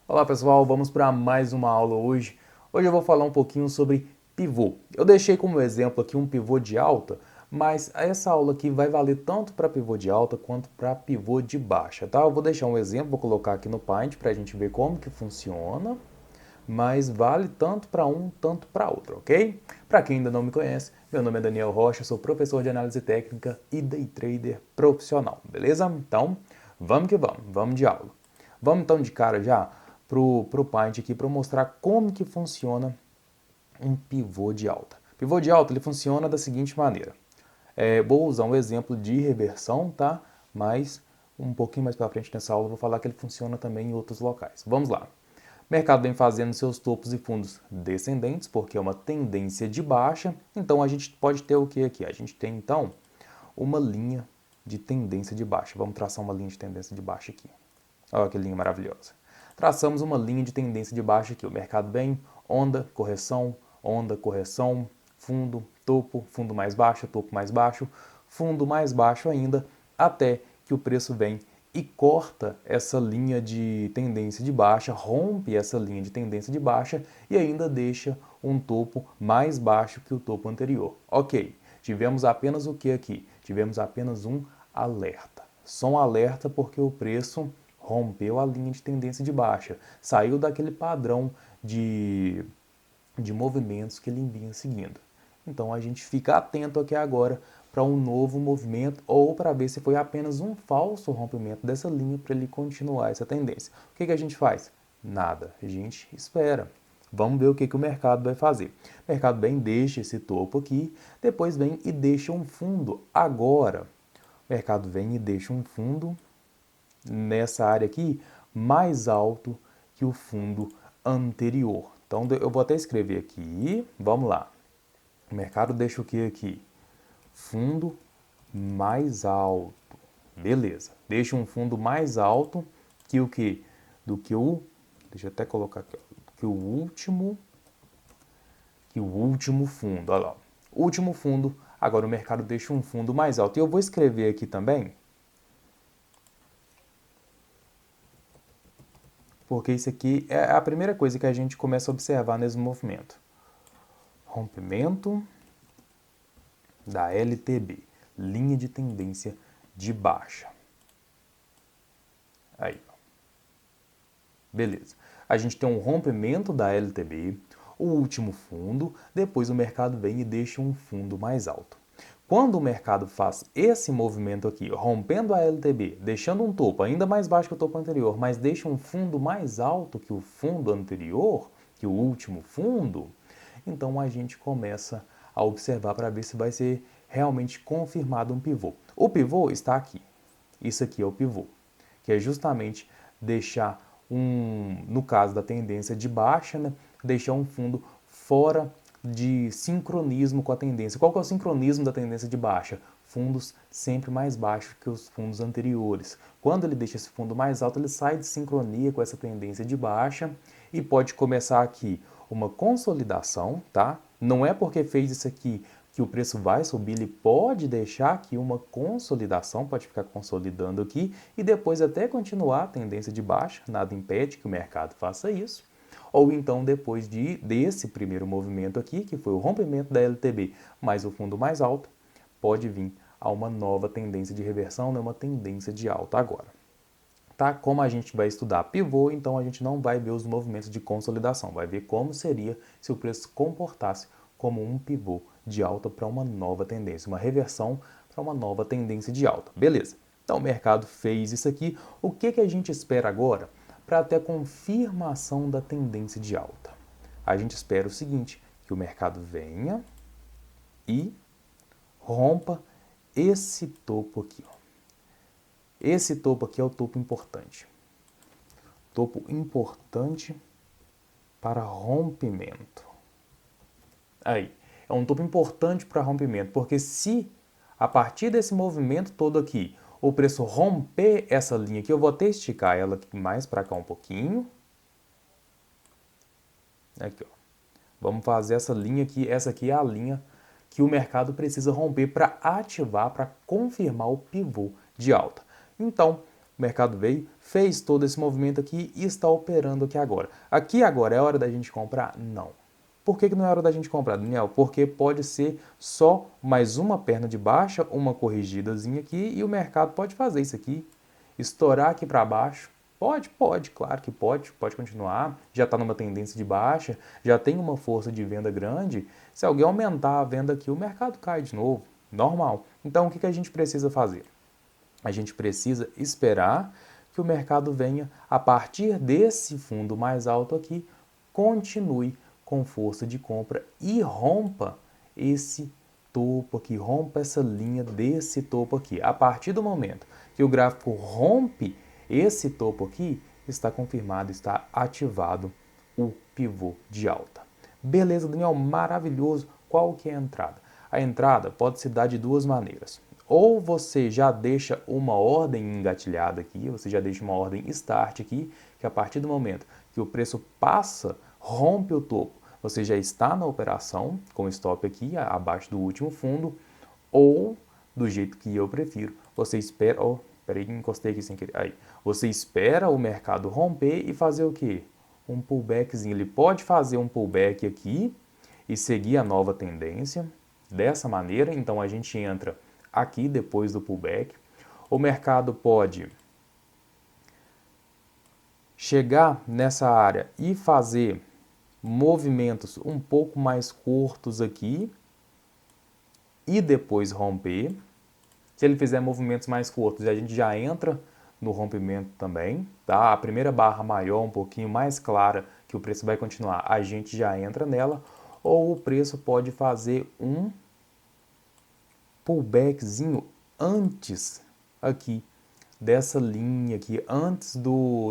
Olá pessoal, vamos para mais uma aula hoje. Hoje eu vou falar um pouquinho sobre pivô. Eu deixei como exemplo aqui um pivô de alta, mas essa aula aqui vai valer tanto para pivô de alta quanto para pivô de baixa, tá? Eu vou deixar um exemplo, vou colocar aqui no Paint para a gente ver como que funciona, mas vale tanto para um, tanto para outro, ok? Para quem ainda não me conhece, meu nome é Daniel Rocha, sou professor de análise técnica e day trader profissional, beleza? Então, vamos que vamos de aula. Vamos então de cara já pro Paint aqui para mostrar como que funciona um pivô de alta. Pivô de alta ele funciona da seguinte maneira. Vou usar um exemplo de reversão, tá? Mas um pouquinho mais para frente nessa aula eu vou falar que ele funciona também em outros locais. Vamos lá. O mercado vem fazendo seus topos e fundos descendentes, porque é uma tendência de baixa. Então a gente pode ter o que aqui? A gente tem então uma linha de tendência de baixa. Vamos traçar uma linha de tendência de baixa aqui. Olha que linha maravilhosa. Traçamos uma linha de tendência de baixa aqui. O mercado vem, onda, correção, fundo mais baixo, topo mais baixo, fundo mais baixo ainda, até que o preço vem e corta essa linha de tendência de baixa, rompe essa linha de tendência de baixa e ainda deixa um topo mais baixo que o topo anterior. Ok, tivemos apenas o que aqui? Tivemos apenas um alerta. Só um alerta porque o preço rompeu a linha de tendência de baixa, saiu daquele padrão de movimentos que ele vinha seguindo. Então a gente fica atento aqui agora para um novo movimento ou para ver se foi apenas um falso rompimento dessa linha para ele continuar essa tendência. O que a gente faz? Nada, a gente espera. Vamos ver o que o mercado vai fazer. O mercado vem, deixa esse topo aqui, depois vem e deixa um fundo agora. O mercado vem e deixa um fundo nessa área aqui mais alto que o fundo anterior. Então eu vou até escrever aqui, vamos lá. O mercado deixa o que aqui? Fundo mais alto. Beleza. Deixa um fundo mais alto que o que? Do que o, deixa eu até colocar aqui, que o último fundo. Olha lá. Último fundo, agora o mercado deixa um fundo mais alto. E eu vou escrever aqui também, porque isso aqui é a primeira coisa que a gente começa a observar nesse movimento. Rompimento da LTB, linha de tendência de baixa. Aí, beleza. A gente tem um rompimento da LTB, o último fundo, depois o mercado vem e deixa um fundo mais alto. Quando o mercado faz esse movimento aqui, rompendo a LTB, deixando um topo ainda mais baixo que o topo anterior, mas deixa um fundo mais alto que o fundo anterior, que o último fundo, então a gente começa a observar para ver se vai ser realmente confirmado um pivô. O pivô está aqui. Isso aqui é o pivô, que é justamente deixar no caso da tendência de baixa, né, deixar um fundo fora de sincronismo com a tendência. Qual que é o sincronismo da tendência de baixa? Fundos sempre mais baixos que os fundos anteriores. Quando ele deixa esse fundo mais alto, ele sai de sincronia com essa tendência de baixa e pode começar aqui uma consolidação, tá? Não é porque fez isso aqui que o preço vai subir, ele pode deixar aqui uma consolidação, pode ficar consolidando aqui e depois até continuar a tendência de baixa, nada impede que o mercado faça isso. Ou então depois desse primeiro movimento aqui, que foi o rompimento da LTB mais o fundo mais alto, pode vir a uma nova tendência de reversão, né, uma tendência de alta agora. Tá? Como a gente vai estudar pivô, então a gente não vai ver os movimentos de consolidação, vai ver como seria se o preço comportasse como um pivô de alta para uma nova tendência, uma reversão para uma nova tendência de alta. Beleza. Então o mercado fez isso aqui. O que a gente espera agora para ter a confirmação da tendência de alta? A gente espera o seguinte, que o mercado venha e rompa esse topo aqui. Ó. Esse topo aqui é o topo importante. Topo importante para rompimento. Aí, é um topo importante para rompimento, porque se a partir desse movimento todo aqui, o preço romper essa linha aqui, eu vou até esticar ela aqui mais para cá um pouquinho. Aqui, ó. Vamos fazer essa linha aqui, essa aqui é a linha que o mercado precisa romper para ativar, para confirmar o pivô de alta. Então, O mercado veio, fez todo esse movimento aqui e está operando aqui agora. Aqui agora é hora da gente comprar? Não. Por que não é hora da gente comprar, Daniel? Porque pode ser só mais uma perna de baixa, uma corrigidazinha aqui e o mercado pode fazer isso aqui, estourar aqui para baixo. Pode, claro que pode continuar. Já está numa tendência de baixa, já tem uma força de venda grande. Se alguém aumentar a venda aqui, o mercado cai de novo, normal. Então o que a gente precisa fazer? A gente precisa esperar que o mercado venha, a partir desse fundo mais alto aqui, continue com força de compra e rompa esse topo aqui, rompa essa linha desse topo aqui. A partir do momento que o gráfico rompe esse topo aqui, está confirmado, está ativado o pivô de alta. Beleza, Daniel, maravilhoso. Qual que é a entrada? A entrada pode se dar de duas maneiras. Ou você já deixa uma ordem engatilhada aqui, você já deixa uma ordem start aqui, que a partir do momento que o preço passa, rompe o topo, você já está na operação com stop aqui abaixo do último fundo, ou do jeito que eu prefiro, você espera, peraí, encostei aqui sem querer, aí, você espera o mercado romper e fazer o quê? Um pullbackzinho, ele pode fazer um pullback aqui e seguir a nova tendência dessa maneira, então a gente entra aqui depois do pullback. O mercado pode chegar nessa área e fazer movimentos um pouco mais curtos aqui e depois romper. Se ele fizer movimentos mais curtos, a gente já entra no rompimento também, tá? A primeira barra maior, um pouquinho mais clara, que o preço vai continuar, a gente já entra nela, ou o preço pode fazer um pullbackzinho antes aqui dessa linha aqui, antes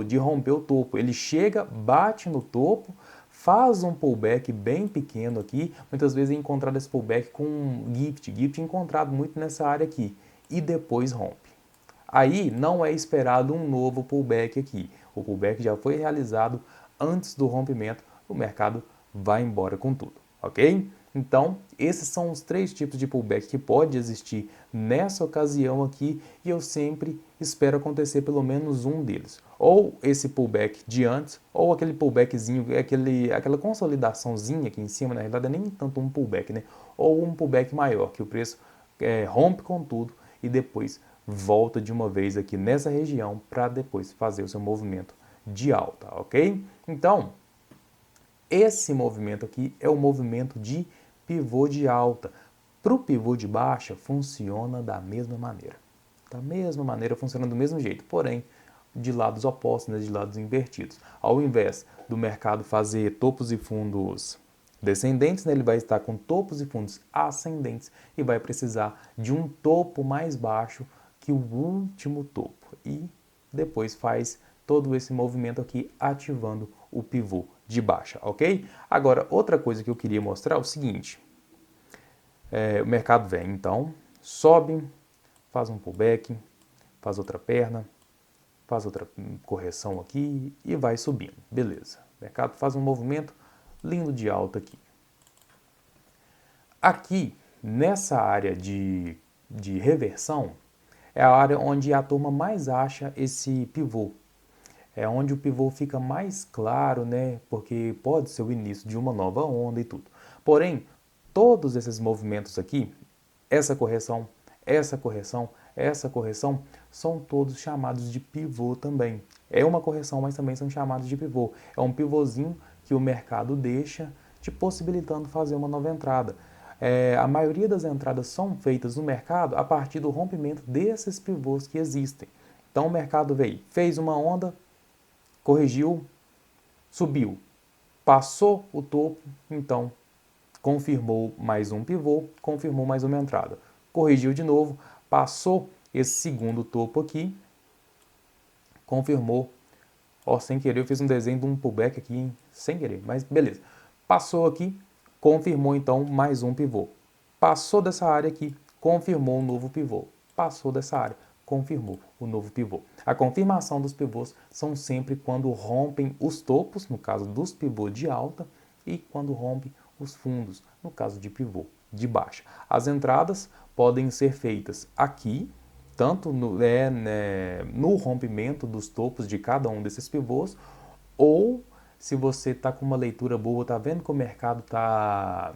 de romper o topo. Ele chega, bate no topo, faz um pullback bem pequeno aqui, muitas vezes é encontrado esse pullback com gift é encontrado muito nessa área aqui, e depois rompe. Aí não é esperado um novo pullback aqui, o pullback já foi realizado antes do rompimento, o mercado vai embora com tudo, ok? Então, esses são os três tipos de pullback que pode existir nessa ocasião aqui e eu sempre espero acontecer pelo menos um deles. Ou esse pullback de antes, ou aquele pullbackzinho, aquela consolidaçãozinha aqui em cima, na realidade é nem tanto um pullback, né? Ou um pullback maior, que o preço rompe com tudo e depois volta de uma vez aqui nessa região para depois fazer o seu movimento de alta, ok? Então, esse movimento aqui é o movimento de pivô de alta. Para o pivô de baixa, funciona da mesma maneira. Da mesma maneira, funciona do mesmo jeito, porém, de lados opostos, né, de lados invertidos. Ao invés do mercado fazer topos e fundos descendentes, né, ele vai estar com topos e fundos ascendentes e vai precisar de um topo mais baixo que o último topo. E depois faz todo esse movimento aqui ativando o pivô de baixa, ok? Agora, outra coisa que eu queria mostrar é o seguinte. O mercado vem, então, sobe, faz um pullback, faz outra perna, faz outra correção aqui e vai subindo. Beleza. O mercado faz um movimento lindo de alta aqui. Aqui, nessa área de reversão, é a área onde a turma mais acha esse pivô. É onde o pivô fica mais claro, né? Porque pode ser o início de uma nova onda e tudo. Porém, todos esses movimentos aqui, essa correção, essa correção, essa correção, são todos chamados de pivô também. É uma correção, mas também são chamados de pivô. É um pivôzinho que o mercado deixa te possibilitando fazer uma nova entrada. A maioria das entradas são feitas no mercado a partir do rompimento desses pivôs que existem. Então o mercado veio, fez uma onda, corrigiu, subiu, passou o topo, então confirmou mais um pivô, confirmou mais uma entrada. Corrigiu de novo, passou esse segundo topo aqui, confirmou. Ó, sem querer eu fiz um desenho de um pullback aqui, hein? Sem querer, mas beleza. Passou aqui, confirmou então mais um pivô. Passou dessa área aqui, confirmou um novo pivô. Passou dessa área, confirmou o novo pivô. A confirmação dos pivôs são sempre quando rompem os topos, no caso dos pivôs de alta, e quando rompem os fundos, no caso de pivô de baixa. As entradas podem ser feitas aqui, tanto no rompimento dos topos de cada um desses pivôs, ou se você está com uma leitura boa, está vendo que o mercado tá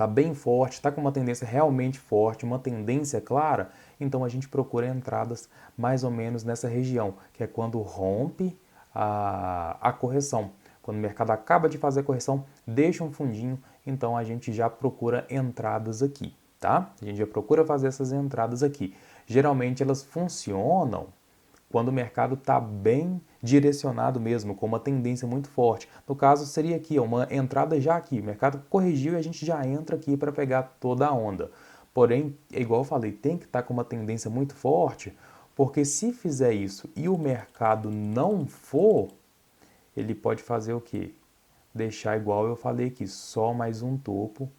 bem forte, está com uma tendência realmente forte, uma tendência clara, então a gente procura entradas mais ou menos nessa região, que é quando rompe a correção. Quando o mercado acaba de fazer a correção, deixa um fundinho, então a gente já procura entradas aqui, tá? A gente já procura fazer essas entradas aqui. Geralmente elas funcionam quando o mercado está bem direcionado mesmo, com uma tendência muito forte. No caso, seria aqui, uma entrada já aqui. O mercado corrigiu e a gente já entra aqui para pegar toda a onda. Porém, é igual eu falei, tem que estar com uma tendência muito forte, porque se fizer isso e o mercado não for, ele pode fazer o quê? Deixar igual eu falei aqui, só mais um topo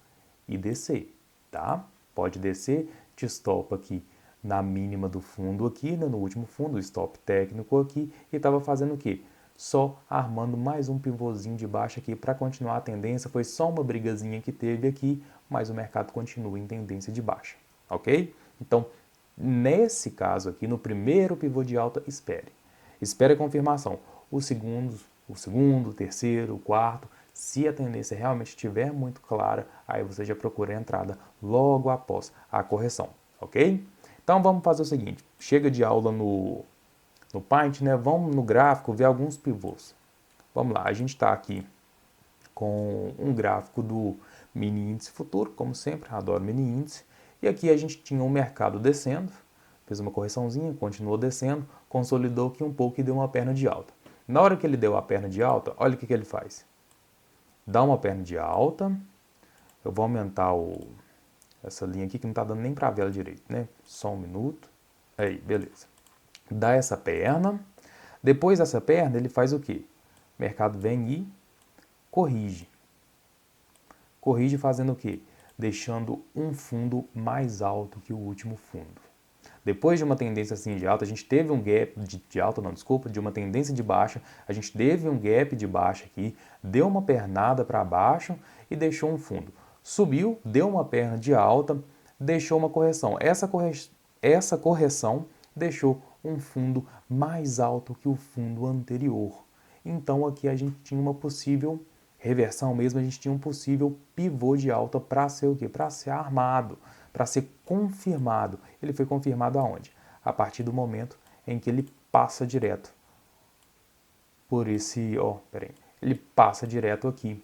e descer, tá? Pode descer, te estopa aqui na mínima do fundo aqui, né, no último fundo, stop técnico aqui, e estava fazendo o quê? Só armando mais um pivôzinho de baixo aqui para continuar a tendência. Foi só uma brigazinha que teve aqui, mas o mercado continua em tendência de baixa, ok? Então, nesse caso aqui, no primeiro pivô de alta, espere. Espere a confirmação. O segundo, o terceiro, o quarto, se a tendência realmente estiver muito clara, aí você já procura a entrada logo após a correção, ok? Então vamos fazer o seguinte, chega de aula no Paint, né? Vamos no gráfico ver alguns pivôs. Vamos lá, a gente está aqui com um gráfico do mini índice futuro, como sempre, adoro mini índice. E aqui a gente tinha um mercado descendo, fez uma correçãozinha, continuou descendo, consolidou aqui um pouco e deu uma perna de alta. Na hora que ele deu a perna de alta, olha o que ele faz. Dá uma perna de alta, eu vou aumentar essa linha aqui que não está dando nem para ver ela direito, né? Só um minuto. Aí, beleza. Dá essa perna. Depois dessa perna, ele faz o quê? O mercado vem e corrige. Corrige fazendo o quê? Deixando um fundo mais alto que o último fundo. Depois de uma tendência assim de alta, a gente teve um gap de alta, não, desculpa, de uma tendência de baixa, a gente teve um gap de baixa aqui, deu uma pernada para baixo e deixou um fundo. Subiu, deu uma perna de alta, deixou uma correção. Essa correção deixou um fundo mais alto que o fundo anterior. Então aqui a gente tinha uma possível reversão mesmo, a gente tinha um possível pivô de alta para ser o quê? Para ser armado, para ser confirmado. Ele foi confirmado aonde? A partir do momento em que ele passa direto por esse, ele passa direto aqui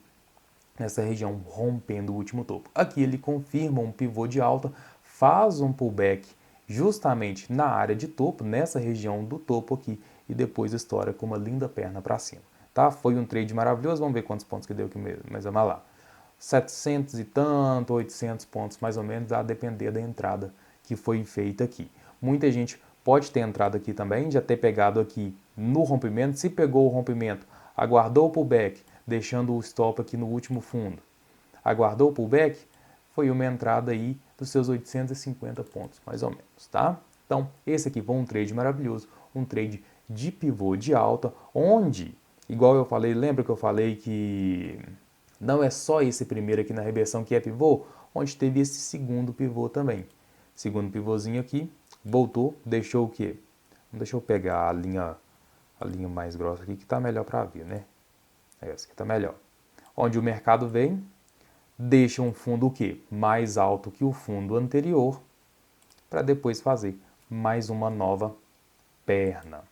nessa região, rompendo o último topo. Aqui ele confirma um pivô de alta, faz um pullback justamente na área de topo, nessa região do topo aqui, e depois estoura com uma linda perna para cima. Tá? Foi um trade maravilhoso, vamos ver quantos pontos que deu aqui mesmo, mas vamos lá. 700 e tanto, 800 pontos mais ou menos, a depender da entrada que foi feita aqui. Muita gente pode ter entrado aqui também, já ter pegado aqui no rompimento. Se pegou o rompimento, aguardou o pullback, deixando o stop aqui no último fundo. Aguardou o pullback, foi uma entrada aí dos seus 850 pontos, mais ou menos, tá? Então, esse aqui foi um trade maravilhoso, um trade de pivô de alta, onde, igual eu falei, lembra que eu falei que não é só esse primeiro aqui na reversão que é pivô, onde teve esse segundo pivô também. Segundo pivôzinho aqui, voltou, deixou o quê? Deixa eu pegar a linha mais grossa aqui que está melhor para ver, né? Essa aqui está melhor. Onde o mercado vem, deixa um fundo o quê? Mais alto que o fundo anterior, para depois fazer mais uma nova perna.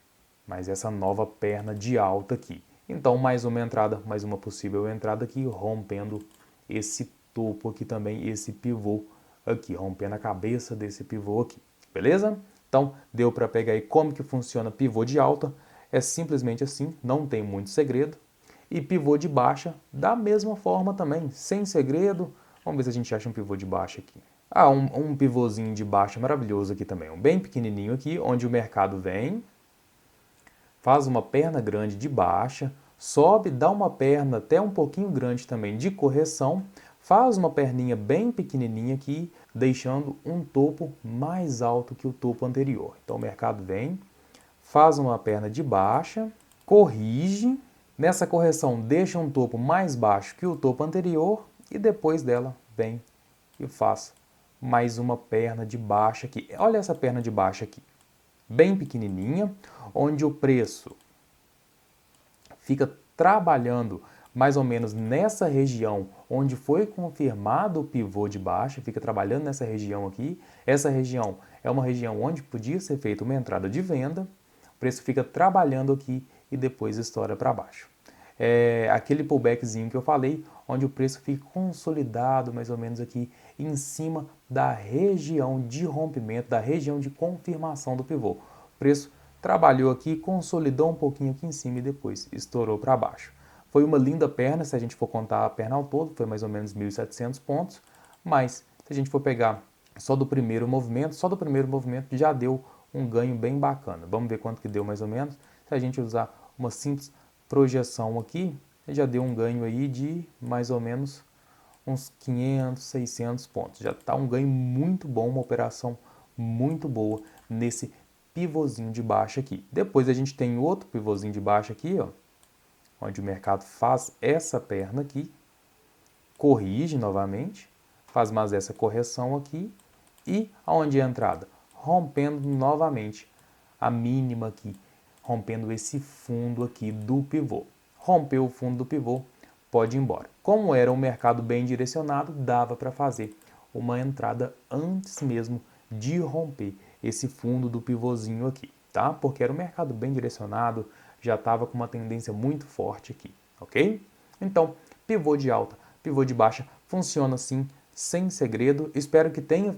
Mas essa nova perna de alta aqui. Então, mais uma entrada, mais uma possível entrada aqui, rompendo esse topo aqui também, esse pivô aqui, rompendo a cabeça desse pivô aqui, beleza? Então, deu para pegar aí como que funciona pivô de alta, é simplesmente assim, não tem muito segredo. E pivô de baixa, da mesma forma também, sem segredo. Vamos ver se a gente acha um pivô de baixa aqui. Um pivôzinho de baixa maravilhoso aqui também, um bem pequenininho aqui, onde o mercado vem, faz uma perna grande de baixa, sobe, dá uma perna até um pouquinho grande também de correção, faz uma perninha bem pequenininha aqui, deixando um topo mais alto que o topo anterior. Então o mercado vem, faz uma perna de baixa, corrige, nessa correção deixa um topo mais baixo que o topo anterior e depois dela vem e faz mais uma perna de baixa aqui. Olha essa perna de baixa aqui, bem pequenininha, onde o preço fica trabalhando mais ou menos nessa região onde foi confirmado o pivô de baixa, fica trabalhando nessa região aqui. Essa região é uma região onde podia ser feita uma entrada de venda, o preço fica trabalhando aqui e depois estoura para baixo. É aquele pullbackzinho que eu falei, onde o preço fica consolidado mais ou menos aqui em cima da região de rompimento, da região de confirmação do pivô. O preço trabalhou aqui, consolidou um pouquinho aqui em cima e depois estourou para baixo. Foi uma linda perna, se a gente for contar a perna ao todo, foi mais ou menos 1.700 pontos, mas se a gente for pegar só do primeiro movimento já deu um ganho bem bacana. Vamos ver quanto que deu mais ou menos. Se a gente usar uma simples projeção aqui, já deu um ganho aí de mais ou menos uns 500, 600 pontos. Já está um ganho muito bom, uma operação muito boa nesse pivôzinho de baixa aqui. Depois a gente tem outro pivôzinho de baixa aqui, ó, onde o mercado faz essa perna aqui, corrige novamente, faz mais essa correção aqui e aonde é a entrada? Rompendo novamente a mínima aqui, rompendo esse fundo aqui do pivô. Rompeu o fundo do pivô, pode ir embora. Como era um mercado bem direcionado, dava para fazer uma entrada antes mesmo de romper esse fundo do pivôzinho aqui, tá? Porque era um mercado bem direcionado, já estava com uma tendência muito forte aqui, ok? Então, pivô de alta, pivô de baixa, funciona assim, sem segredo. Espero que tenha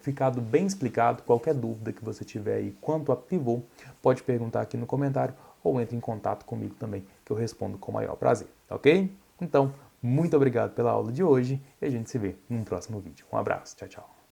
ficado bem explicado. Qualquer dúvida que você tiver aí quanto a pivô, pode perguntar aqui no comentário ou entre em contato comigo também, que eu respondo com o maior prazer, ok? Então, muito obrigado pela aula de hoje e a gente se vê num próximo vídeo. Um abraço, tchau, tchau.